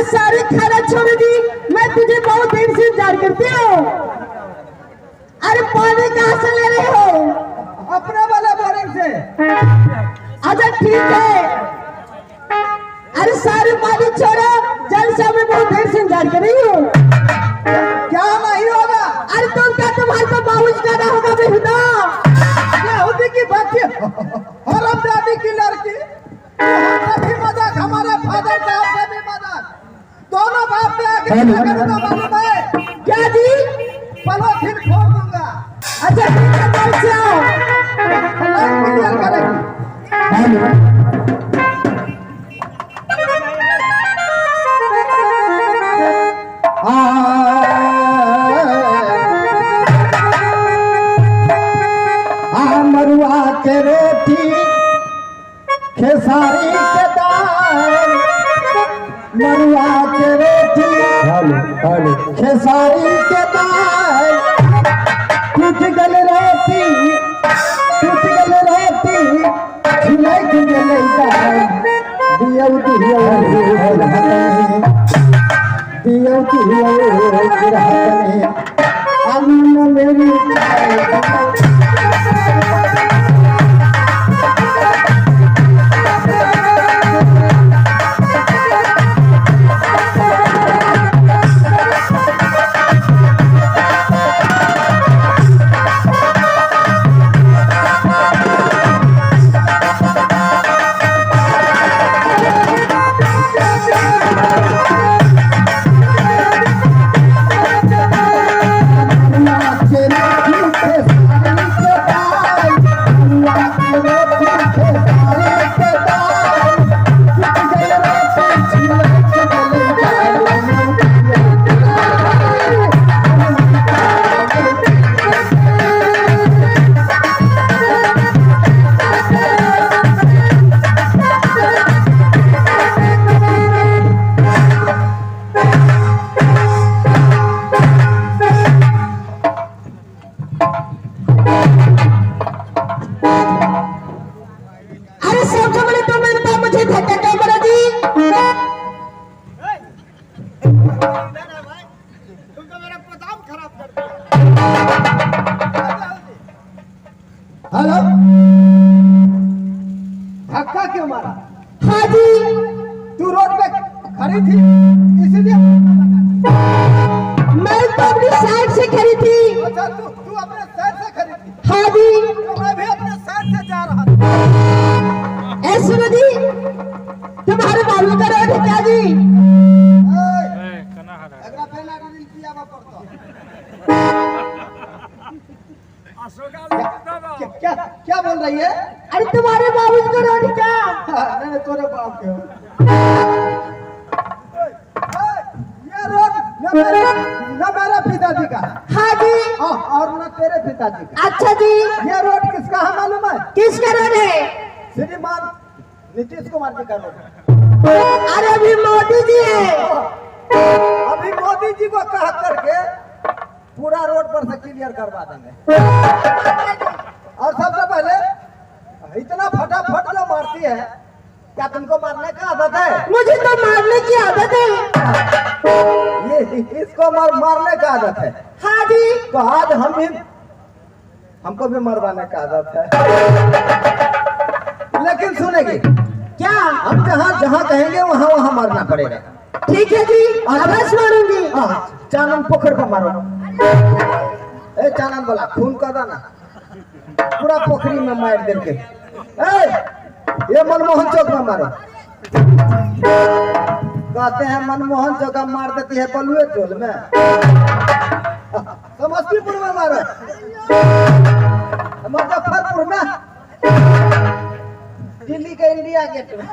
सारी खाना छोड़ दी, मैं तुझे बहुत देर से इंतजार करती हूँ। अरे पानी कहाँ से ले रहे हो? अपने वाला बोरिंग से। अच्छा ठीक है। अरे सारे पानी छोड़ो, जल से मैं बहुत देर से इंतजार कर रही हूँ। क्या नहीं होगा? अरे तुम क्या तुम्हारे को बाबूजी जाना होगा बेहुदा? यहूदी की बच्ची हरामजादी की लड़की, भी मजाक, हमारे फादर साहब से भी मजाक, दोनों बाप में आगे करूंगा मालूम है? क्या जी? पॉलिथीन फोड़ दूंगा। अच्छा ठीक है, कल से आओ। लाइन क्लियर करेगी। मरुआ के रोटी खेसारी के दाल, मरुआ के रोटी खेसारी के दाल, टूट गल रोटी खिलाई गल दाल, दियो मेरी हेलो, धक्का क्यों मारा? हाँ जी, तू रोड पे खड़ी थी इसीलिए मैं तो अपनी साइड से खड़ी थी। अच्छा, तू अपने साइड से खड़ी थी? हाँ जी, तो मैं भी अपने साइड से जा रहा था। ऐसे जी, तुम्हारे बाबू का रोड है क्या जी? क्या क्या बोल रही है? अरे तुम्हारे बाबू का रोड क्या? नहीं, तोरे बाप के। ये रोड न मेरा पिताजी का। हाँ जी। और न तेरे पिताजी का। अच्छा जी। ये रोड किसका है मालूम है? किसका रोड है? श्रीमान नीतीश कुमार जी का रोड। अरे अभी मोदी जी है। अभी मोदी जी को कह करके पूरा रोड पर से क्लियर करवा देंगे। और सबसे पहले इतना फटाफट जो मारती है, क्या तुमको मारने का आदत है? मुझे तो मारने की आदत है। ये इसको मारने का आदत है? हाँ जी। तो आज हमको भी मरवाने का आदत है। लेकिन सुनेगी क्या? हम जहाँ कहेंगे वहाँ मारना पड़ेगा। ठीक है जी, अवश्य मारूंगी। चानन पोखर पर मारो। ए चानन बोला खून का दाना पूरा पोखरी में मार दे के। ये मनमोहन चौक में मारो। कहते हैं मनमोहन चौक मार देती है बलुए टोल में। समस्तीपुर में मारो, मुजफ्फरपुर में, दिल्ली के इंडिया गेट में।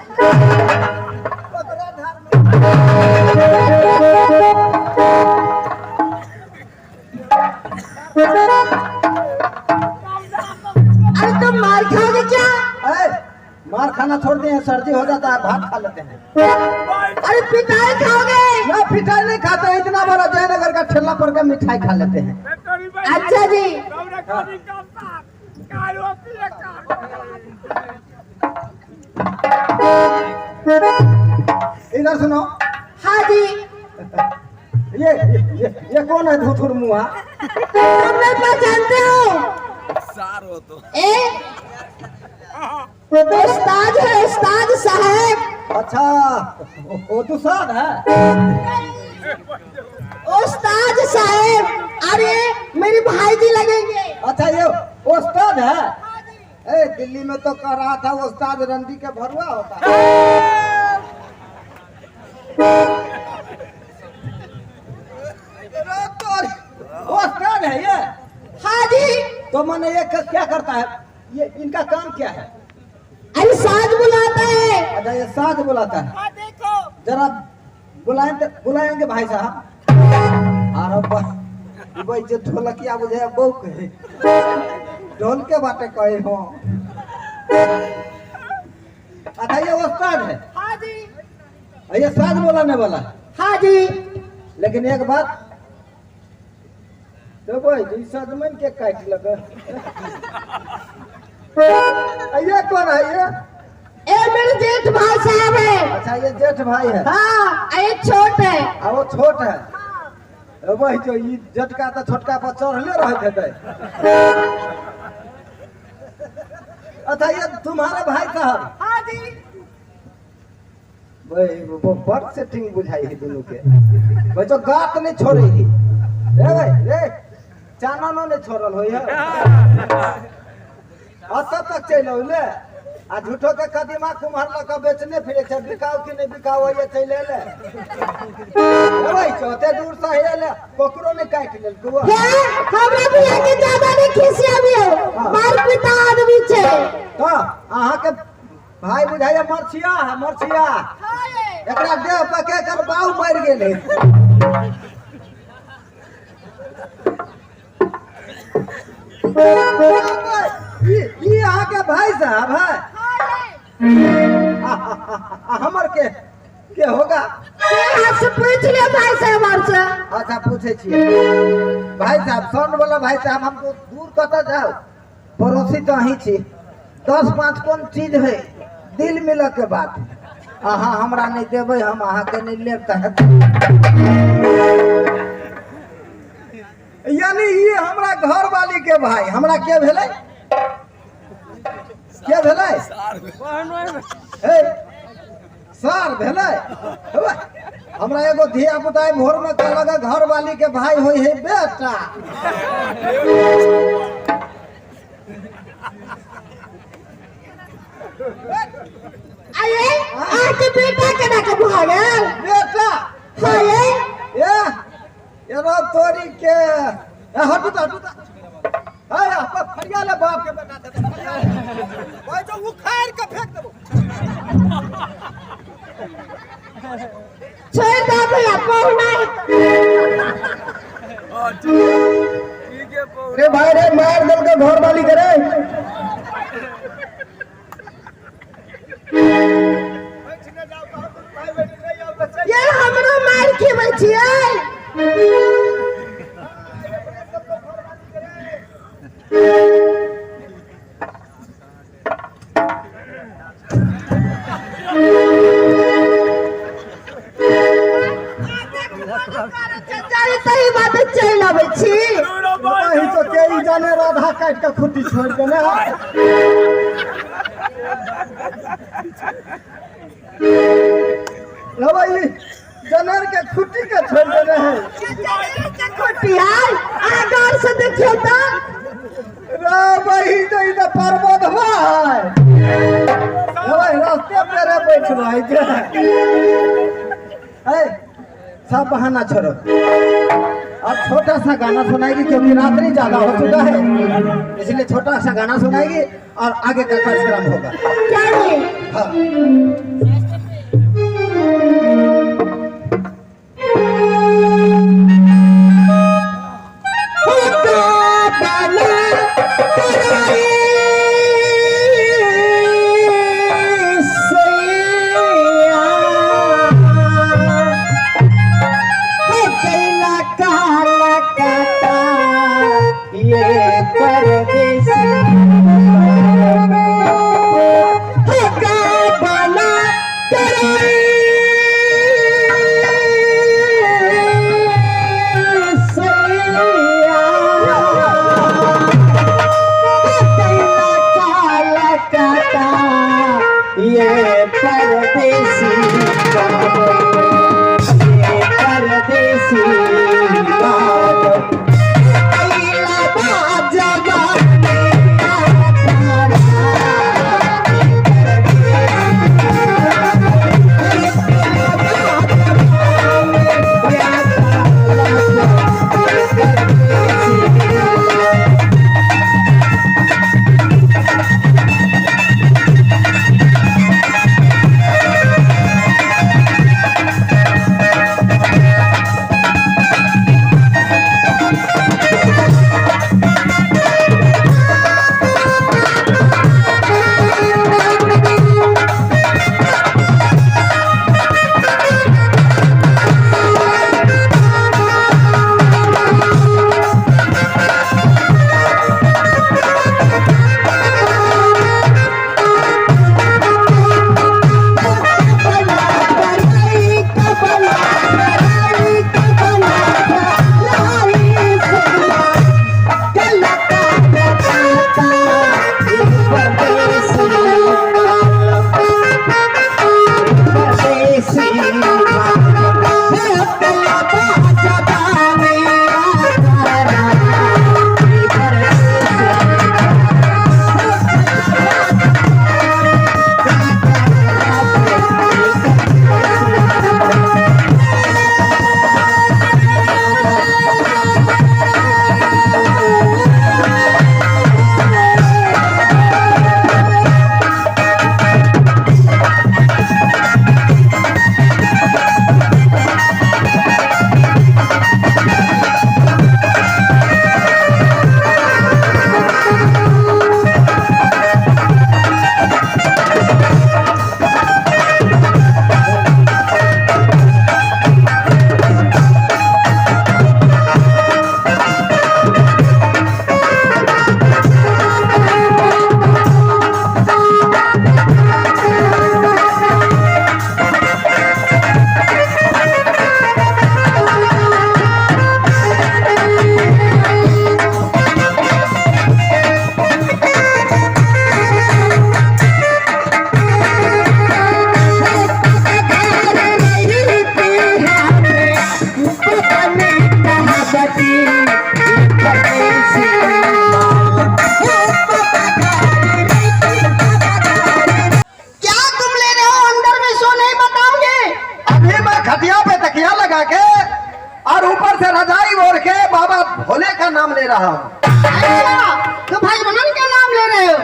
अरे तुम मार खा खाओगे क्या? मार खाना छोड़ दिए, सर्दी हो जाता है, भात खा लेते हैं। अरे पिटाई खाओगे? ना पिटाई नहीं खाते हैं, इतना बड़ा जयनगर का ठेला पर के मिठाई खा लेते हैं। अच्छा जी। इधर सुनो। हाँ जी। ये कौन है धुथुर मुआ? तुम नहीं पहचानते हो? उस्ताद है, उस्ताद साहब। अच्छा, वो दुसाद है। उस्ताद साहब, अरे मेरे भाई जी लगेंगे। अच्छा, ये उस्ताद है। दिल्ली में तो कह रहा था उस्ताद रंडी के भरुआ होता है। उस्ताद है ये? हाँ जी। तो मैंने ये क्या करता है? ये इनका काम क्या है? अरे साज बुलाता है। अच्छा, ये साज बुलाता है। जरा बुलाएंगे भाई साहब। अरे भाई जो ढोलकिया बुझे बहु कहे, ढोल के बाटे कहे हो। अच्छा, ये उस्ताद है। हाँ जी। ये साज बुलाने वाला है। हाँ जी। लेकिन एक बात तो भाई जी, सदमन के काट लगा। ये कौन है ये? मेरे जेठ भाई साहब है। अच्छा, ये जेठ भाई है। हाँ, ये छोट है। वो छोट है। वही जो ये जटका तो छोटका पर चढ़ले रहते थे। अच्छा, ये तुम्हारे भाई साहब? हाँ जी। भाई वो बड़ सेटिंग बुझाई है दोनों के। भाई तो गात नहीं छोड़ेगी। भाई रे चाननो नहीं छोड़ल हो यार। तब तक चलो ले आ झूठो के कदीमा कुम्हार लगा बेचने फिरे छे, बिकाऊ कि नहीं बिकाऊ ये चले ले। भाई चौथे दूर से हे ले कोकरो ने काट लेल तू। हमरा भी आगे ज्यादा नहीं खिसिया भी हो। मार पिता आदमी छे। तो आहा के भाई बुझाया मरछिया है, मरछिया। एकरा देह पके कर बाऊ मर गेले। ये आहा के भाई साहब है। हमर के होगा? से पूछ ले भाई साहब से। अच्छा, पूछे छिए। भाई साहब, सोन वाला भाई साहब, हमको दूर कत जाओ, पड़ोसी तो अही छी। 10-5 कौन चीज है दिल मिल के बात। अहाँ हमरा नहीं देवे, हम अहाँ के नहीं ले कहत। यानी ये हमरा घर वाली के भाई, हमरा के भेले? क्या भेले? सर भेले? हमरा एगो धिया पुता भोर में कहलक घर वाली के भाई होई है बेटा। अरे आके बेटा केना के भागल? बेटा हाँ ये रो तोरी के हटुता हाय आप फरिया ले बाप के बेटा दे। भाई जो उखाड़ के फेंक देबो। छोड़ दे भैया, पहुना है। रे भाई रे, मार दल के घर वाली करे। ये हमरो मार के बचिए। सही बात चल आबै छी। वही तो के ई जाने राधा काट के खुट्टी छोड़ देने। भाई जनर के खुट्टी के छोड़ देने हैं। खुट्टी है आगार से देखियो तो। रे भाई तो इधर पर्वत हुआ है। भाई रास्ते पे रे बैठ भाई जे। सब बहाना छोड़ो, अब छोटा सा गाना सुनाएगी क्योंकि रात्रि ज्यादा हो चुका है, इसलिए छोटा सा गाना सुनाएगी और आगे का कार्यक्रम होगा। क्या है? हाँ। ये परदेसी ये परदेसी और ऊपर से रजाई ओढ़ के बाबा भोले का नाम ले रहा हूँ। तो भाई बहन का नाम ले रहे हो?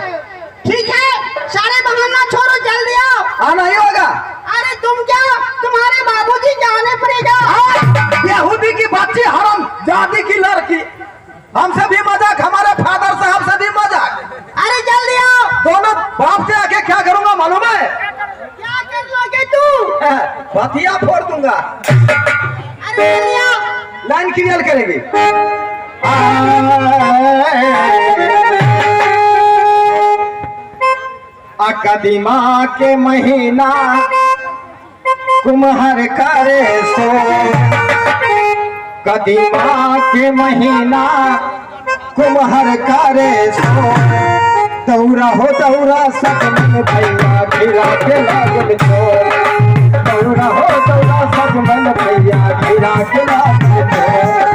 ठीक है, सारे बहाना छोड़ो, जल्दी आओ। नहीं होगा। अरे तुम क्या, तुम्हारे बाबूजी जाने पड़ेगा। यहूदी की बच्ची हराम जाति की लड़की, हमसे भी मजाक, हमारे फादर साहब से भी मजाक। अरे जल्दी आओ। दोनों बाप से आके क्या करूंगा मालूम है? क्या कर लोगे तू? बतिया फोड़ दूंगा। अरे जल्दी आओ। लाइन क्लियर करेंगे। कदीमा के महीना कुम्हर करे सो, कदीमा के महीना कुम्हर करे सो, दौरा हो दौरा सजमन भैया गिरा के लागल चोर, दौरा हो दौरा सजमन भैया गिरा के लागल चोर।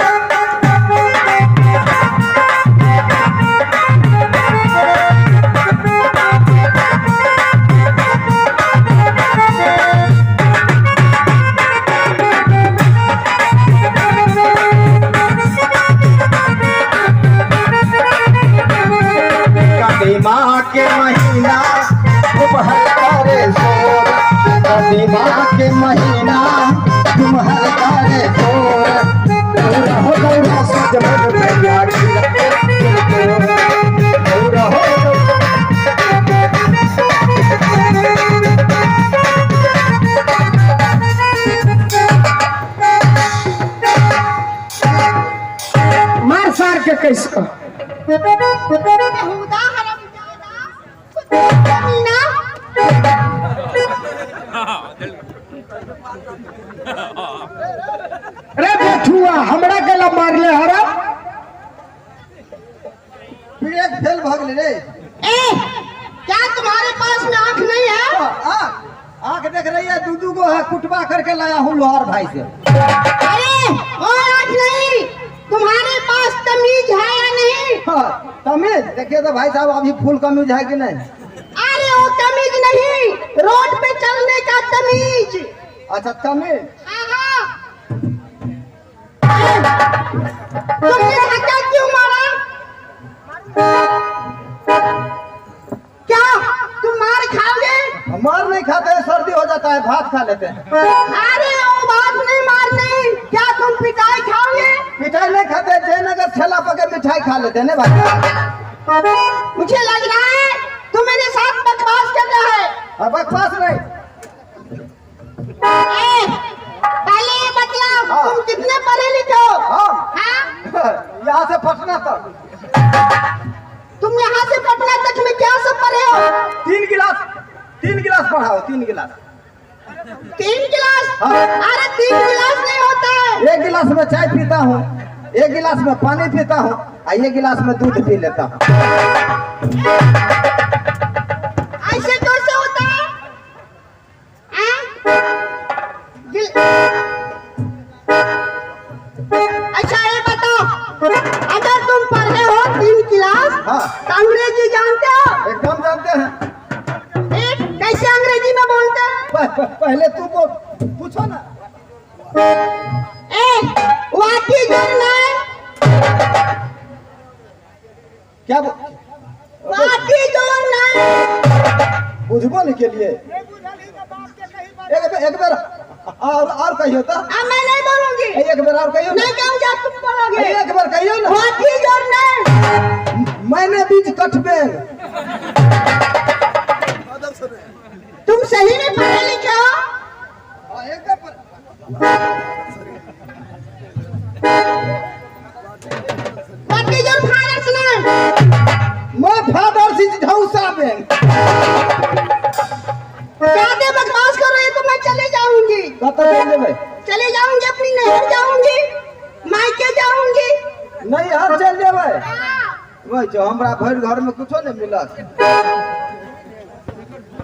कदीमा के महीना कुम्हर करे शोर, कदीमा के महीना कुम्हर करे शोर, दौरा हो दौरा सजमन भैया गिरा के लागल चोर, दौरा हो मार सार के कैसे अरे बेठुआ हमरा गला मार ले हरा ब्रेक फेल भाग ले रे। क्या तुम्हारे पास में आँख नहीं है? रही दूधू को है कुटवा करके लाया हूँ लोहार भाई से। अरे और आज नहीं, तुम्हारे पास तमीज है या नहीं? हाँ, तमीज देखिए तो भाई साहब अभी फुल कमीज है कि नहीं? अरे वो तमीज नहीं, रोड पे चलने का तमीज। अच्छा तमीज। हाँ। तुमने धक्का क्यों मारा? क्या तुम मार खाओगे? मार नहीं खाते हैं, सर्दी हो जाता है, भात खा लेते हैं। अरे वो बात नहीं मारनी, क्या तुम पिटाई खाओगे? मिठाई नहीं खाते, जयनगर ठेला पके मिठाई खा लेते हैं ना भाई। मुझे लग रहा है तुम मेरे साथ बकवास कर रहा है। अब बकवास नहीं। पहले ये बतलाओ, हाँ। तुम कितने पढ़े लिखे हो? हाँ। हाँ? यहाँ से पटना तक तुम यहाँ से पटना तक में क्या सब पढ़े हो? 3 गिलास पढ़ाओ, 3 गिलास। 3 गिलास? हाँ। अरे 3 गिलास नहीं होता है। 1 गिलास में चाय पीता हूँ, 1 गिलास में पानी पीता हूँ, और 1 गिलास में दूध पी लेता हूँ। ऐसे कैसे होता है? हाँ? अच्छा ये बताओ, अगर तुम पढ़े हो 3 गिलास, हाँ। तो अंग्रेजी जानते हो? एकदम जानते हैं। कैसे अंग्रेजी में बोलते हैं? पहले तू पूछो ना। What is your name? क्या व्हाट इज योर नेम? बुझबो नहीं के लिए एक बार और कहियो तो। मैं नहीं बोलूंगी। एक बार और कहियो नहीं कहूँगा, तुम बोलोगे। एक बार कहियो ना। What is your name? मैंने बीज कटबे। तुम सही में पढ़े लिखे हो? What is your father's name? मैं फादर से ढौसा बैंक। ज्यादा बकवास कर रही हो तो मैं चले जाऊंगी। कतऽ चल जेबै? चले जाऊंगी, अपनी नहर जाऊंगी, मायके जाऊंगी। नहीं हर चल जेबै। वही जो हमरा भर घर में कुछो नहीं मिलत।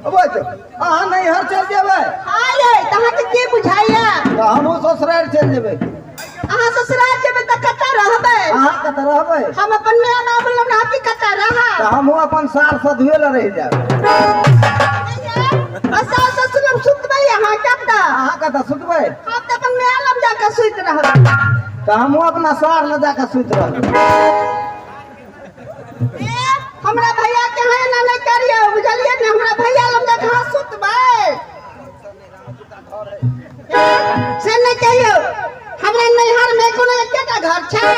वही जो अहाँ नहीं हर चल जेबै। अरे तहाँ के की बुझाइया? तो हमहू ससुराल चल जेबै। अहाँ ससुराल जेबै त कतऽ रहबै? अहाँ कतऽ रहबै? हम अपन माय बाप लग नाती कतऽ रहा? तो हमहू अपन सार सधुए ल रह जाब। सास ससुर लग सुतबै अहाँ कतऽ? अहाँ कतऽ सुतबै? हम त अपन माय लग जाके सुत रहबै। तो हमहू अपना सार ल जाके सुत रहबै। हमरा भैया के है ना नहीं करियो, बुझलिए ने? हमरा भैया लग जाके कहां सुतबै? से नहीं कहियो। हमरा नैहर में कोनो एकेटा घर छै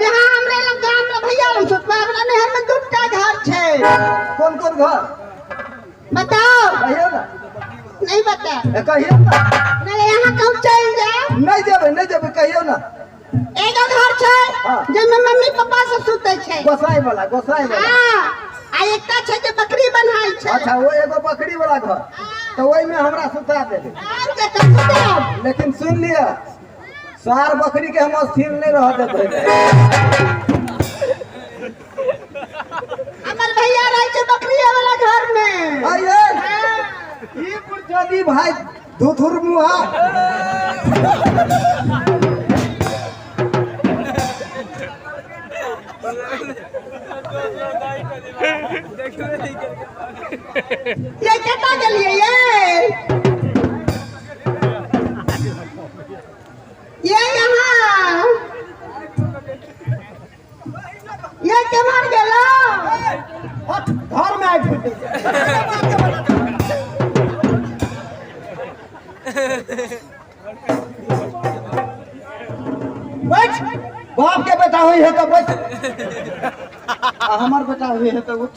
जहां हमरे लग हमरा भैया लग सुतबै। हमरा नैहर में 2टा घर छै। कौन कौन घर बताओ। कहियो ना। नहीं बता। कहियो ना। नहीं यहाँ कब चल जाए? नहीं जेबै कहियो ना। एगो घर छै हाँ। जेमे मम्मी पापा सब सुतै छै। गोसाई वाला। हां, आ एकटा छै जे बकरी बन्हाई छै। अच्छा वो एगो बकरी वाला घर, तो वही में हमरा सुता देबै। और के सुतब? लेकिन सुन लिया, सार बकरी के हम स्थिर नहीं रह देबै। हमर भैया रहे छै बकरी वाला घर में। आइए ई पुरचदी भाई धुथुर मुहा। ये केटा गेलिए ये यहाँ ये केमहर गेलो? घर में आबि बैठ। बाप के बेटा हुई है तो बैठ। हमार बेटा हुई है तो उठ।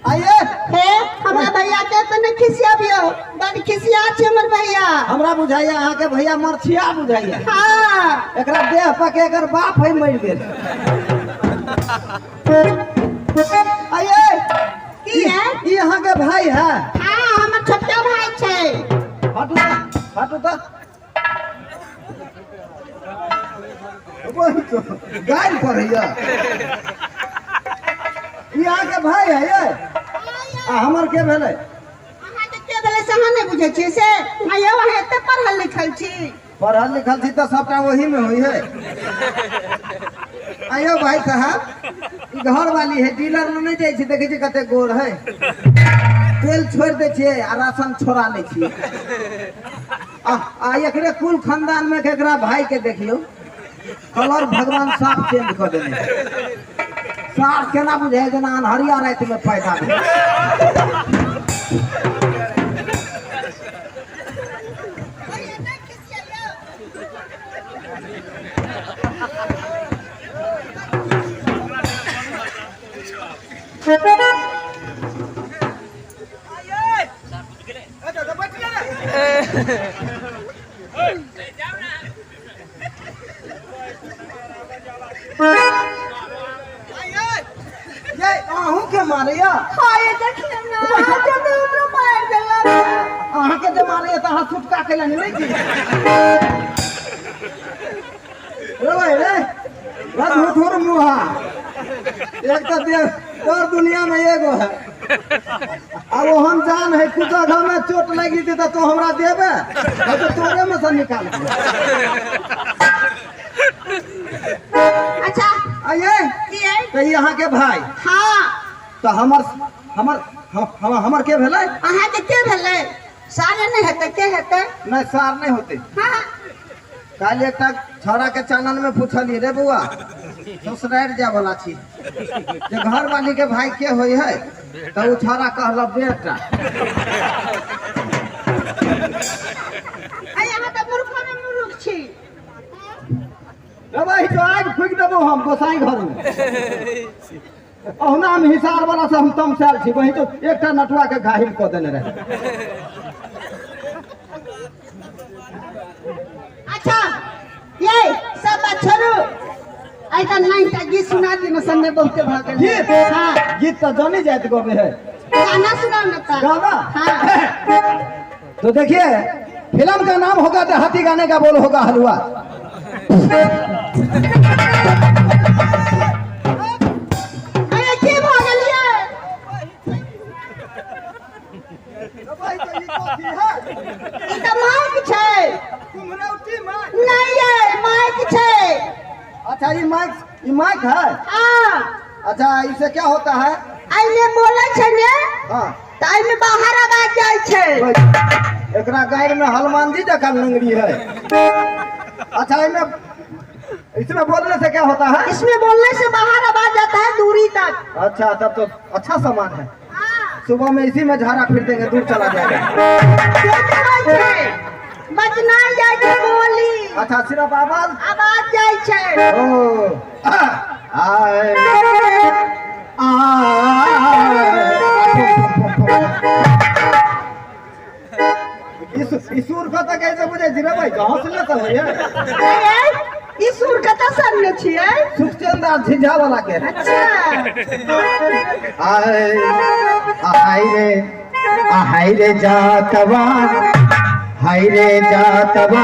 आइए। हे हमरा भैया के तो नहीं खिसियाबियो, बड़ खिसिया छै हमर भैया। हमरा बुझाइया अहाँ के भैया मरछिया बुझाइया। हाँ। एकरा देह पके एकर बाप है मर गेल। आइए। की है? ई अहाँ के भाई है? हाँ, हमर छोटका भाई छै। हटू तो। वही तो गाय पर है ये आके भाई है ये हमर के भेले अहाँ के के भेले से अहाँ नहीं बुझे छी से मैं वहाँ एते पढ़ल लिखल छी पढ़ल लिखल थी तो सबटा वही में हुई है। आयो भाई साहब घर वाली है डीलर में नहीं जाए देखे छी कते गोर है तेल छोड़ दे छिए आ राशन छोड़ा ले छिए आ एकरे कुल खानदान में केकरा भाई के देखियो कलर भगवान साफ चेंज कर देने साफ केना बुझे जना अनहरिया रात में पैदा भेल ये आहू के मारिया हाय देखिए ना जब ऊपर मार देला आहा के जे मारिया त हाथ छुटका केला नहीं की रे भाई रे ला धुर मुहा एक तो दे और दुनिया में एगो है अब वो हम जान है कुछ घर में चोट लगी थी तो हमरा देबे नहीं तो तोरे में से निकाल दे अच्छा आइए की है तो यहाँ के भाई हाँ तो हमर के भेले अहाँ के के भेले सारे नहीं हेते के हेते नहीं सार नहीं होते हाँ काल एक छौड़ा के चैनल में पूछली रे बुआ ससुराल जा वाला छी जे घर वाली के भाई के होई है तो उ छौड़ा कहल बेटा आई यहाँ तो मूर्ख में मूर्ख छी रे भाई तो आज फूक देबो हम गोसाई घर में ओहना हम हिसार वाला से हम तमसाल छी वही तो एकटा नटुआ के घाहिल क देने रहे अच्छा ये सब बात छोड़ो ऐसा नहीं था गीत सुना दी ना समय बहुत भागल गीत हाँ गीत तो जानी जात गोबे है गाना सुनाओ ना ता गाना हाँ तो देखिए फिल्म का नाम होगा तो हाथी गाने का बोल होगा हलवा अरे के भागल ये भाई तो ये कथी है ई त माइक छै कुमरौती माइक नहीं है माइक छै अच्छा ये माइक है हाँ अच्छा इससे क्या होता है आइले बोले छै ने हाँ ताई में बाहर आवाज जाय छै एकरा गायर में हनुमान जी जका लंगड़ी है अच्छा इसमें बोलने से क्या होता है इसमें बोलने से बाहर आवाज जाता है दूरी तक अच्छा तब तो अच्छा सामान है हाँ सुबह में इसी में झाड़ा फिर देंगे दूर चला जाएगा बजना जाय छै बोली अच्छा सिर्फ आवाज जाय छै ओ आए ईश्वर का तो कैसे बुझे जीरा भाई कहाँ से लेता है ये ई सुर कतऽ संग छियै सुखचंदा झिझा वाला के अच्छा हाय रे जातवा हाय रे जातवा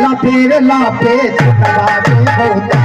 लाफेर लाफे छतवा पे होता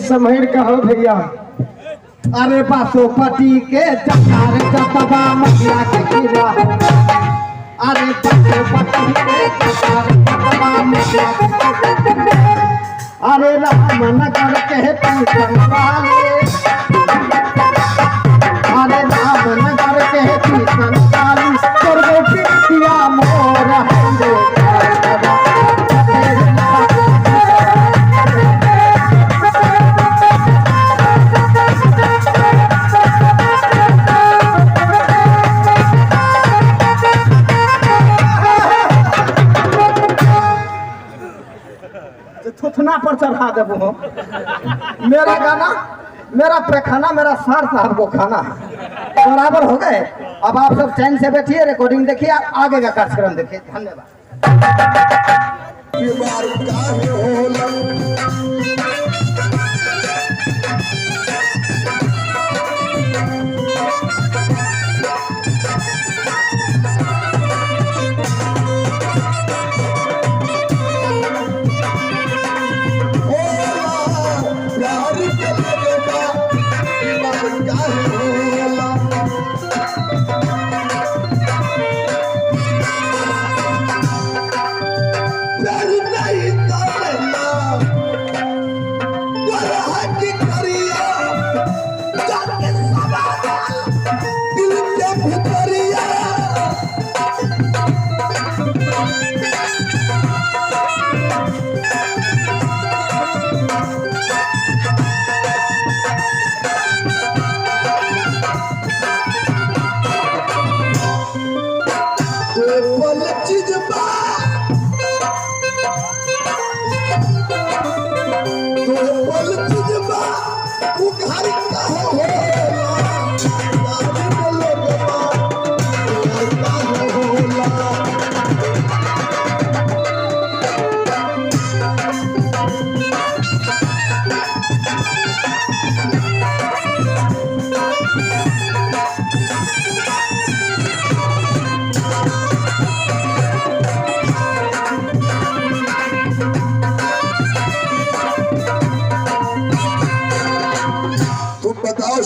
समझ कहो भैया अरे बासोपति के चकार चतबा महिला के गिरा अरे बासोपति के चकार चतबा महिला के गिरा अरे रामनगर के पीछन वाले अरे रामनगर के पीछन वाली करबो पिया मोर हंदो थुथना पर चढ़ा देबो हम। मेरा गाना मेरा पैखाना मेरा सर साहब को खाना बराबर हो गए। अब आप सब चैन से बैठिए, रिकॉर्डिंग देखिए, आगे का कार्यक्रम देखिए। धन्यवाद।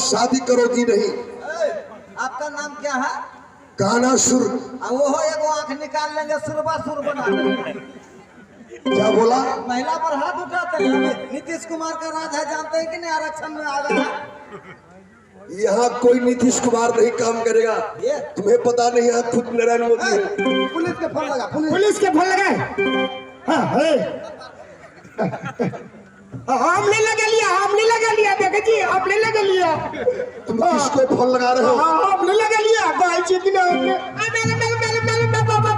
शादी करोगी नहीं? आपका नाम क्या है? गाना सुर। वो हो एगो आंख निकाल लेंगे, सुरबा सुर बना देंगे। क्या बोला? महिला पर हाथ उठाते हैं। नीतीश कुमार का राज है, जानते हैं कि नहीं? आरक्षण में आ गया है। यहाँ कोई नीतीश कुमार नहीं काम करेगा। तुम्हें पता नहीं है, खुद नरेंद्र मोदी है। पुलिस के फोन लगा। पुलिस के फोन लगाए। हाँ हमने लगा लिया, हमने लगा लिया। देखिए जी, आपने लगा लिया। तुम किसको फोन लगा रहे हो? आपने लगा लिया। भाई जी की ना आपने बाबा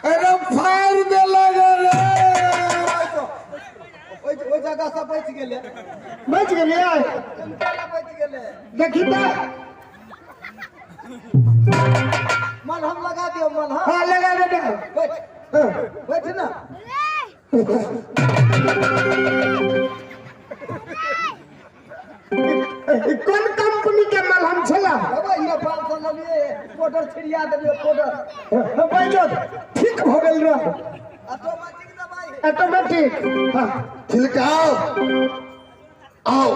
अरे फायर दे लगा रे। ओइ जगह से बच गेले। बच गेले। बच गेले। देखी तो मलहम लगा दियो, मलहम। हाँ लगा दे। बैठ बैठ ना। कौन कंपनी के मलहम छला? बाबा ये 500 लिए पाउडर छिड़िया देलियो, पाउडर। बैठो, ठीक हो गेल रे। ऑटोमेटिक दबाई। ऑटोमेटिक। हाँ छिलकाओ। आओ,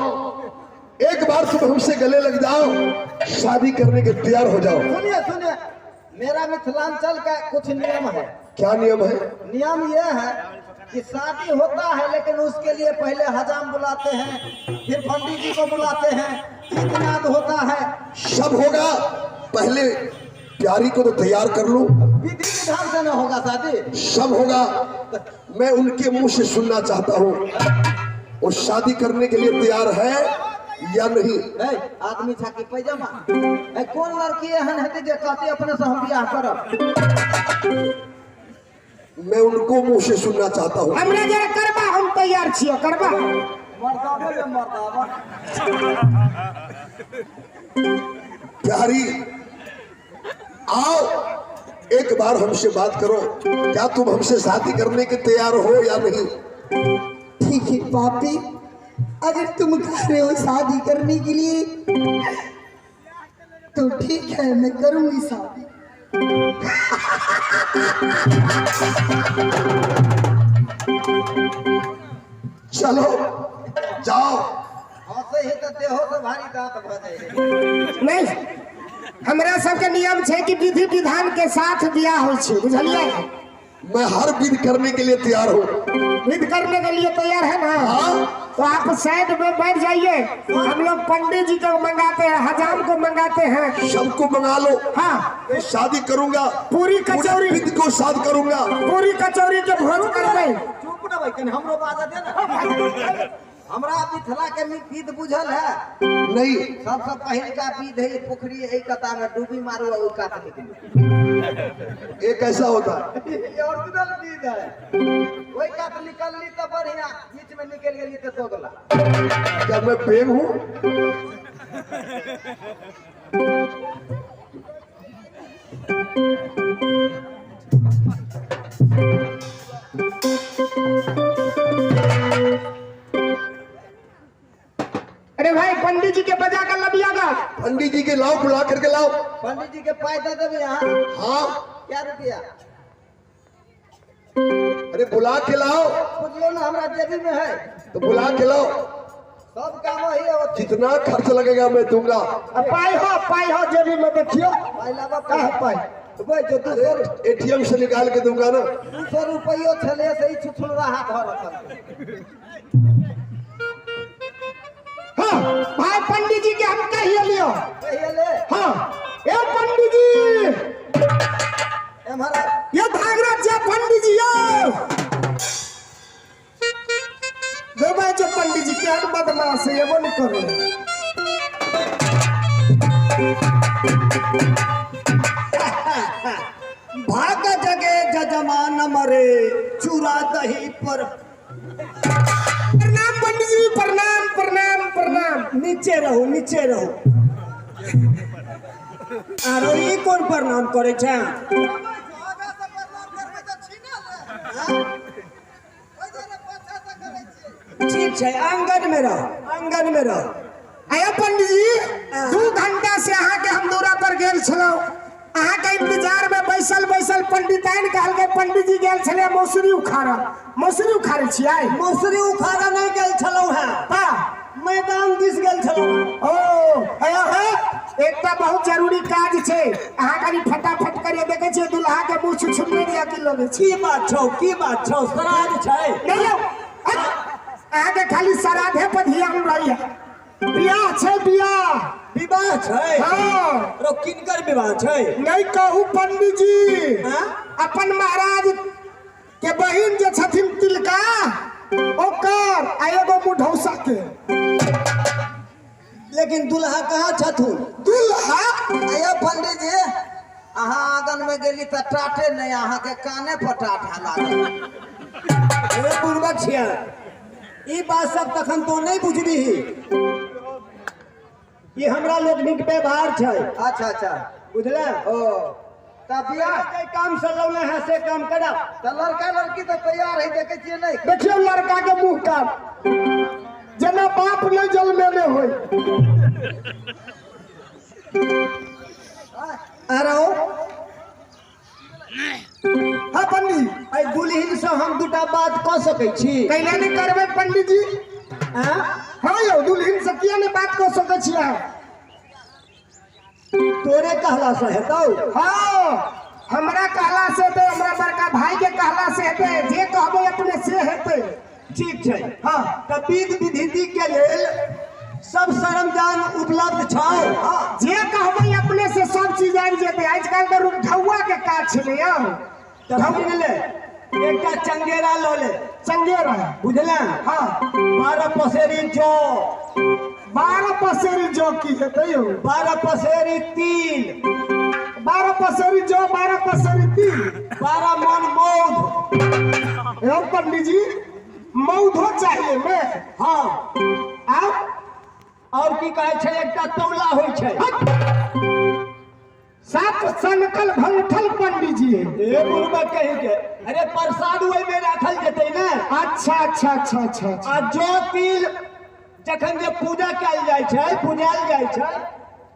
एक बार तुम हमसे गले लग जाओ, शादी करने के तैयार हो जाओ। सुनिए सुनिए, मेरा मिथिलांचल का कुछ नियम है। क्या नियम है? नियम यह है कि शादी होता है, लेकिन उसके लिए पहले हजाम बुलाते हैं, फिर पंडित जी को बुलाते हैं, इत्नाद होता है, सब होगा। पहले प्यारी को तो तैयार कर लो। विधि विधान से न होगा शादी। सब होगा। मैं उनके मुंह से सुनना चाहता हूँ, वो शादी करने के लिए तैयार है या नहीं? आदमी छाकी पैजामा कौन लड़की एहन है जे कहती अपने से हम बियाह करब? मैं उनको मुंह से सुनना चाहता हूँ। हमरा जरा करबा, हम तैयार छियो। करबा प्यारी आओ, एक बार हमसे बात करो। क्या तुम हमसे शादी करने के तैयार हो या नहीं? ठीक है पापी, अगर तुम कह रहे हो शादी करने के लिए तो ठीक है, मैं करूंगी शादी। चलो जाओ। हंसे ही तो देहो से भारी दांत भ जाए। नहीं, हमरा सबके नियम छै कि विधि विधान के साथ बियाह होइ छै, बुझलिए? मैं हर विधि करने के लिए तैयार हूँ। विधि करने के लिए तैयार है ना? हाँ। तो आप साइड में बैठ जाइए, हम लोग पंडित जी को मंगाते हैं, हजाम को मंगाते हैं, सबको मंगा लो। हाँ, मैं शादी करूंगा, पूरी कचौरी, विधि को साथ करूंगा। पूरी कचौरी के भोज करबै। चुप ना भाई, कहीं हमरो बात दे ना। हमरा मिथिला के विध बुझल है नहीं, सबसे पहले का विध है पोखरी है कता में डूबी मारो और काट निकली। ये कैसा होता है? ये ओरिजिनल विध है। वही काट निकल ली तो बढ़िया, बीच में निकल गई तो दोगला। क्या मैं प्रेम हूँ? अरे भाई पंडित जी के बजा कर लबिया गा। पंडित जी के लाओ, बुला करके लाओ। पंडित जी के पैसा देवे यहाँ। हाँ, क्या रुपया? अरे बुला के लाओ। बुझलो ना हमरा जेबी में है। तो बुला के लाओ। सब काम वही है। जितना खर्च लगेगा मैं दूंगा। पाई हो जेबी में देखियो। पहला बाप का है पाई? तो भाई जो अरे एटीएम से निकाल के दूंगा ना। 200 रुपये छले से ही छुछुलवा हाथ भर रखल। हाँ, भाई पंडित जी के हम कहिए लियो। कहिए ले। हाँ, ये पंडित जी, ए महाराज, ये भागरथ जी पंडित जी यो। जो भाई जो पंडित जी क्या बदमाश है, ये वो नहीं करो। भाग जगे जजमान मरे चूरा दही पर। प्रणाम पंडित जी, प्रणाम प्रणाम प्रणाम। नीचे रहो, नीचे रहो। आरो ये कौन प्रणाम करे छे? ठीक है, आंगन में रहो, आंगन में रहो। आया पंडित जी, 2 घंटा से अहाँ के हम दूरा पर गेल छलौ। अहाँ के इंतजार में बैसल बैसल पंडिताइन कहल के पंडित जी गेल छले मौसरी उखाड़ा। मौसरी उखाड़े छियै? मौसरी उखाड़ा नहीं गेल छलौ है, ता मैदान दिस गेल छलौ। ओ आया है, एकटा बहुत जरूरी काज छै। अहाँ कनी फटाफट करिए, देखे छियै दुल्हा के मुंह छुछुन्ने दिया कि लगे छी। की बात छौ, की बात छौ? श्राद्ध छै। नहीं लो, अहाँ के खाली श्राद्धे पर ध्यान रहिए। बियाह छै, बियाह। विवाह छै? हाँ। रो किनकर विवाह छै? नहीं कहू पंडित जी, हाँ? अपन महाराज के बहिन जे छथिन तिलका, ओकर आ एगो मुढौसा के। लेकिन दुल्हा कहाँ छथुन? दुल्हा आया पंडित जी, अहाँ आंगन में गेली तो टाटे नहीं, अहाँ के काने पर टाटा लागल। ए बुढ़बक छिया, ई बात सब तखन तो नहीं बुझली। ये हमरा लोग निक व्यवहार छै। अच्छा अच्छा, बुझले? ओ तब बियाह के काम से लौले है से काम करा। तो लड़का लड़की तो तैयार है, देखे छिए नहीं? देखियो लड़का के मुंह का जना बाप नहीं जन्मे में होई। आरो हाँ पंडित, आई दुल्हिन से हम दूटा बात कह सकै छी? कैला नहीं करबे पंडित जी? हाँ? हाँ यौ, दुल्हिन से किया नहीं बात कर सके छियै? तोरे कहला से हेतौ? हाँ, हमरा कहला से हेतै, हमरा बड़का भाई के कहला से हेतै, जे कहबै अपने से हेतै। ठीक छै। हाँ, तऽ विध विधि के लेल सब सरंजाम उपलब्ध छै। जे कहबै अपने से सब चीज आबि जेतै। आजकल तो रुपठौआ के काज छलै यौ। तऽ बुझ ले, एकटा चंगेरा लो ले। चंगेरा, बुझले? हाँ। 12 पसेरी जौ, 12 पसेरी जौ की हेतै यौ? 12 पसेरी तिल, 12 पसेरी जौ, 12 पसेरी तिल, 12 मन मौध। यौ पंडित जी, मौधो चाहिए में? हाँ। आप और की कहे छै, एकटा तौला होइ छै। सात सनकल भंगठल पंडित जी। ए बुढ़बा कहि के, अरे प्रसाद ओइ में राखल जेतै ने। अच्छा अच्छा अच्छा अच्छा आ जौ तिल जखन जे पूजा कयल जाइ छै, पूजायल जाइ छै,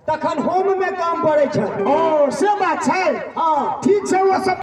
तखन होम में काम पड़े छै। ओ से बात छै। हाँ ठीक छै वो सब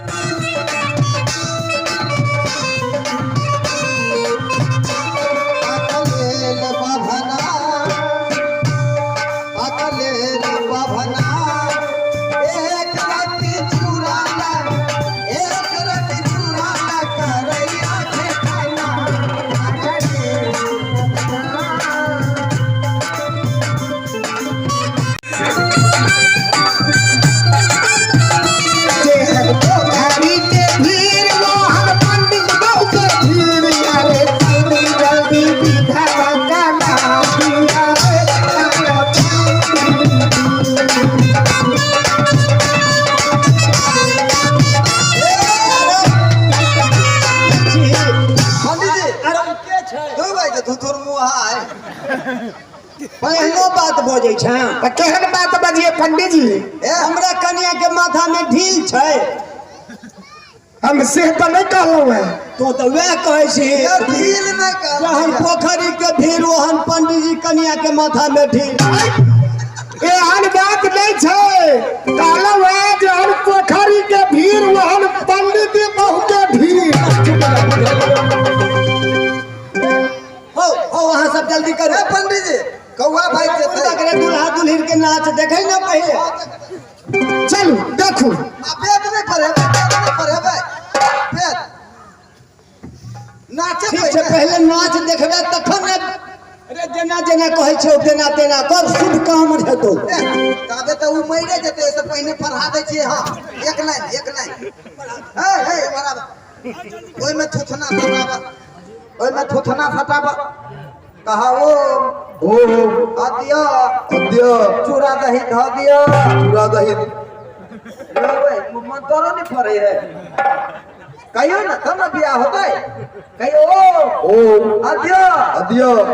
पहलो बात बजे छै। केहन बात बजिए पंडित जी। हमरा कन्या के माथा में ढील छै। हम से तो नहीं कहलू है। तो वह कहे छी ढील नहीं कहलू। जहन पोखरी के भीड़ ओहन पंडित जी कन्या के माथा में ढील। एहन बात नहीं छै। कहलू है जहन पोखरी के भीड़ वहन पंडित जी बहु के भीड़। हो वहाँ सब जल्दी करो। पंडित जी कौआ भाई तकरे दूल्हा दुल्हन के नाच देखे ना पहले। चलू देखू। पेट नहीं पढ़ेबे पेट नाचे ठीक छै पहले नाच देखबे तखन ने। अरे जेना जेना कहै छौ तेना तेना कर शुभ काम हेतौ। ताबे तो उ मरे जेते से पहले पढ़ा दे छिए। हां एक लाइन हे बराबर ओइ में थुथना सटाबा ओइ में थुथना सटाबा कहा ओ अदिया चूड़ा दही ध दिया चूड़ा दही ओए मन तोरो नहीं पड़े है कहियो ना तब ना बियाह होतै। कहियो ओ अदिया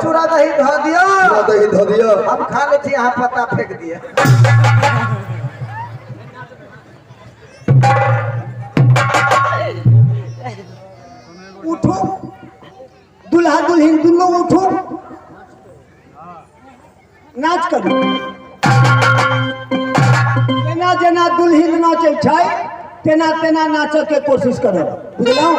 चूड़ा दही ध दिया चूड़ा दही धो दिया। हम खा ले छी यहाँ पत्ता फेंक दिए। उठो दुल्हा दुल्हन दुनू उठो नाच करू। जेना जेना दुल्हन नाचै छै तेना तेना नाचऽ के कोशिश करब बुझलहुँ।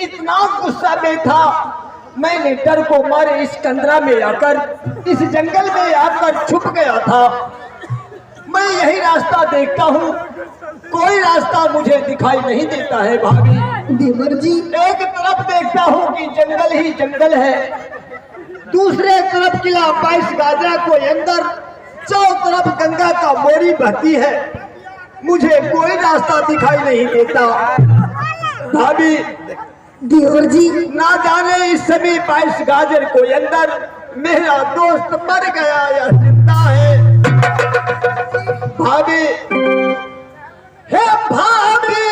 इतना गुस्सा में था, मैंने डर को मारे इस कंदरा में आकर, इस जंगल में आकर छुप गया था। मैं यही रास्ता देखता हूँ, कोई रास्ता मुझे दिखाई नहीं देता है भाभी। देवर जी, एक तरफ देखता हूँ कि जंगल ही जंगल है, दूसरे तरफ किला 22 गाजरा को अंदर, चारों तरफ गंगा का मोरी बहती है, मुझे कोई रास्ता दिखाई नहीं देता। भाभी, देवर जी, ना जाने इस समय 22 गाजर को अंदर मेरा दोस्त मर गया या जिंदा है। भाभी, हे भाभी,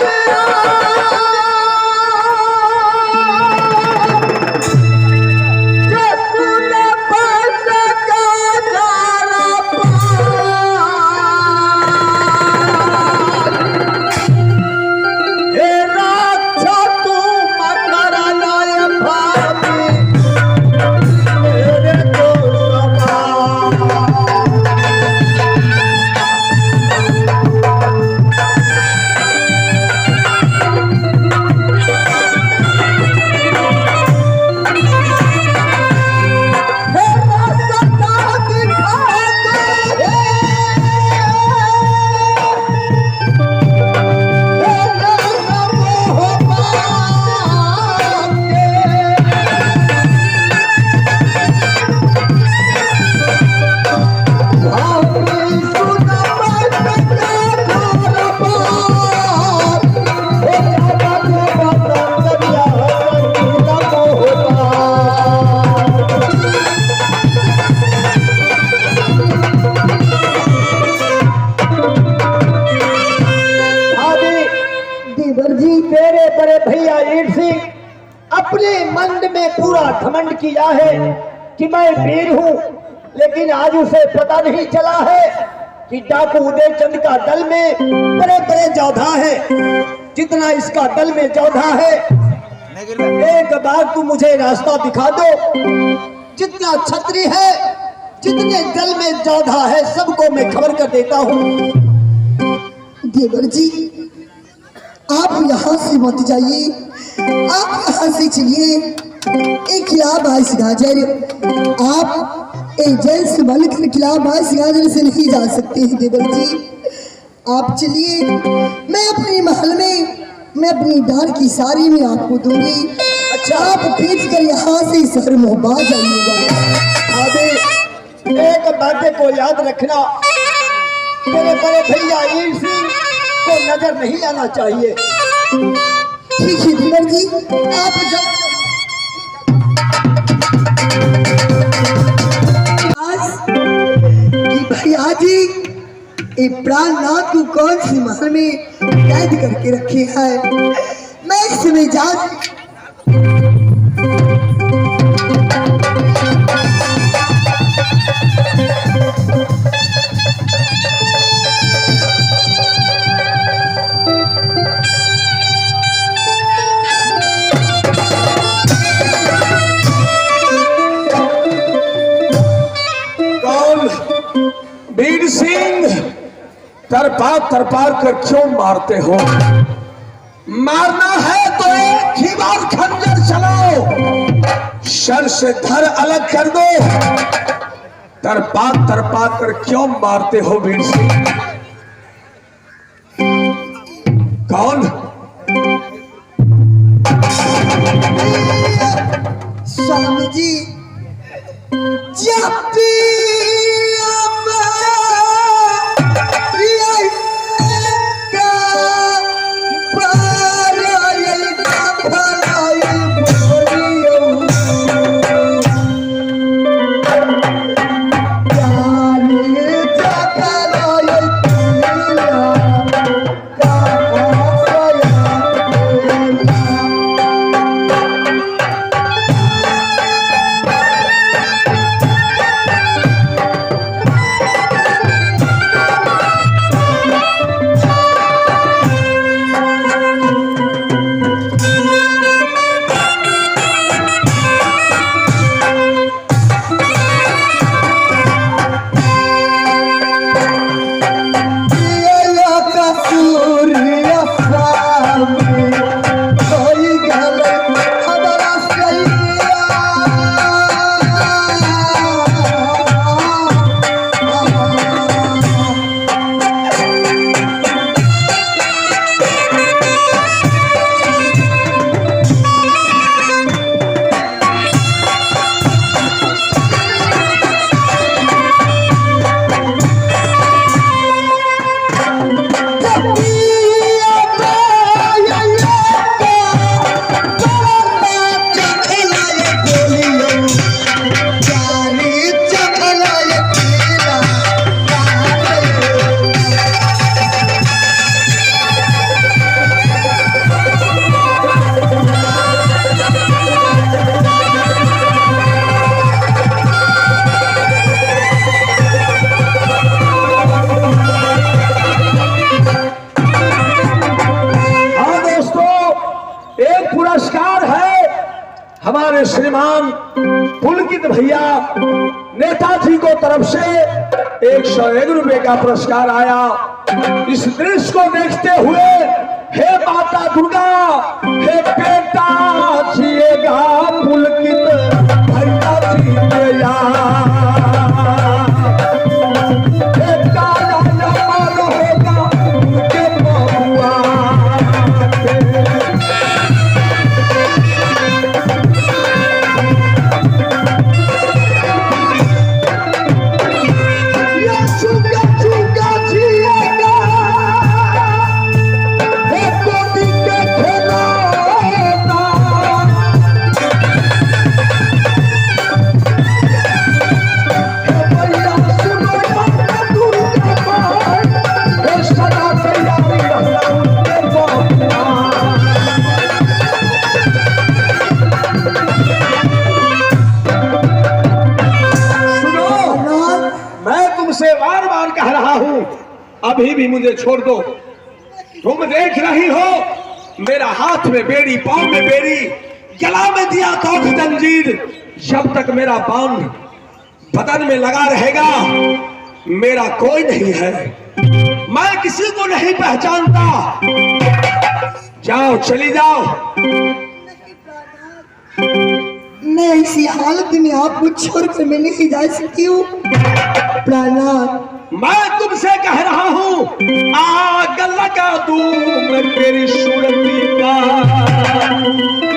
अपने मन में पूरा घमंड किया है कि मैं वीर हूँ, लेकिन आज उसे पता नहीं चला है कि डाकू उदय चंद का दल में बड़े बड़े योद्धा है, जितना इसका दल में योद्धा है। एक बार तू मुझे रास्ता दिखा दो, जितना छतरी है, जितने दल में योद्धा है, सबको मैं खबर कर देता हूँ। देवर जी, आप यहाँ से मत जाइए, आप यहाँ से चलिए। एक किला 22 गाजर, आप एजेंस बनकर किला 22 गाजर से नहीं जा सकते हैं देवर जी। आप चलिए, मैं अपने महल में, मैं अपनी डाल की साड़ी में आपको दूंगी। अच्छा, आप भेज कर यहाँ से शहर मोहब्बा जाइएगा। अभी एक बात को याद रखना, मेरे बड़े भैया ईर सिंह को नजर नहीं आना चाहिए। ठीक है देवर जी, आप जाओ। कि भैया जी, ये प्राणनाथ को कौन सी महल में कैद करके रखे हैं, मैं इस समय जा। वीर सिंह, तरपार कर क्यों मारते हो? मारना है तो एक ही बार खंजर चलाओ, सर से धर अलग कर दो। तरपार कर क्यों मारते हो वीर सिंह? कौन? स्वामी जी, जब भी पुलकित भैया नेताजी को तरफ से 101 रुपए का पुरस्कार आया। इस दृश्य को देखते हुए हे माता दुर्गा, हे बेटा जिएगा पुलकित भैया जिएगा, बेटा अमर होगा उनके बबुआ अभी भी मुझे छोड़ दो। तुम देख रही हो मेरा हाथ में बेड़ी, पांव में बेड़ी, गला में दिया तोख जंजीर। जब तक मेरा बांध बदन में लगा रहेगा मेरा कोई नहीं है, मैं किसी को नहीं पहचानता। जाओ, चली जाओ। मैं इसी हालत में आपको छोड़कर मैं नहीं जा सकती हूँ प्राणनाथ। मैं तुमसे कह रहा हूँ आग लगा दूं मैं तेरी सूरती का,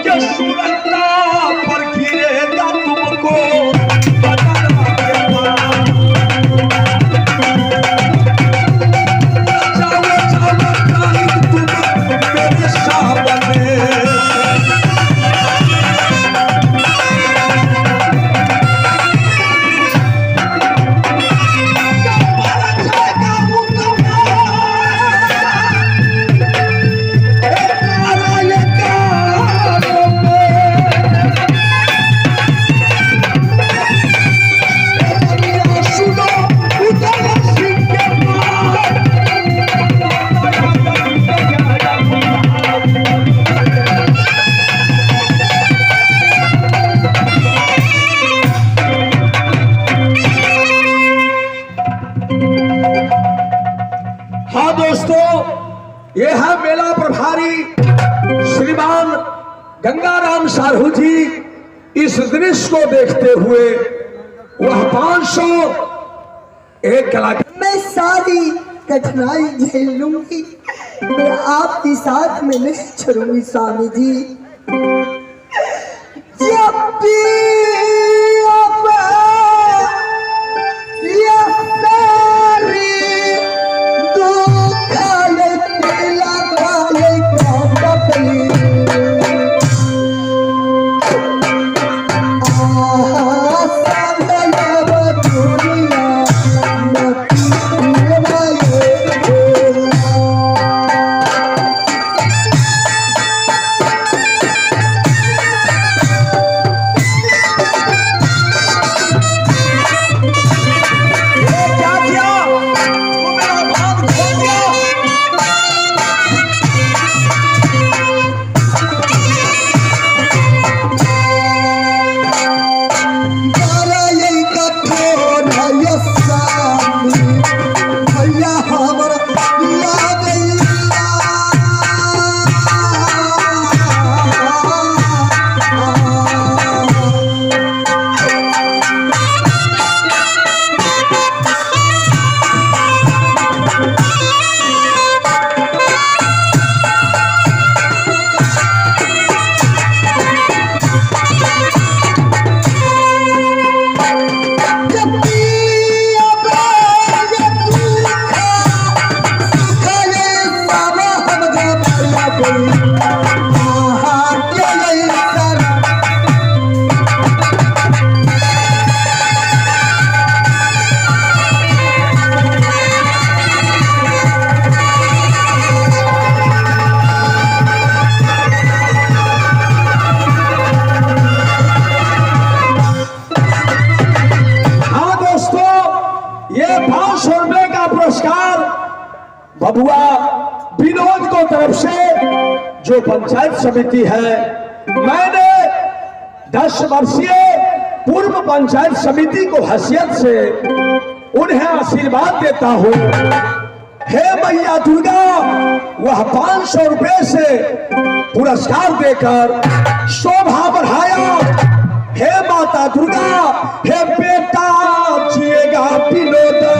जो सूरता पर गिरेगा तुमको बदला देगा। जाओ जाओ कहीं तुम मेरे सामने, ये है मेला प्रभारी श्रीमान गंगाराम साहू जी। इस दृश्य को देखते हुए वह 500 एक कलाकार। मैं सारी कठिनाई झेल लूंगी, मैं आपके साथ में नहीं छोड़ूंगी स्वामी जी। जब भी बबुआ विनोद को तरफ से जो पंचायत समिति है, मैंने 10 वर्षीय पूर्व पंचायत समिति को हैसियत से उन्हें आशीर्वाद देता हूँ। हे मैया दुर्गा, वह 500 रुपए से पुरस्कार देकर शोभा बढ़ाया। हे माता दुर्गा, हे बेटा जिएगा विनोद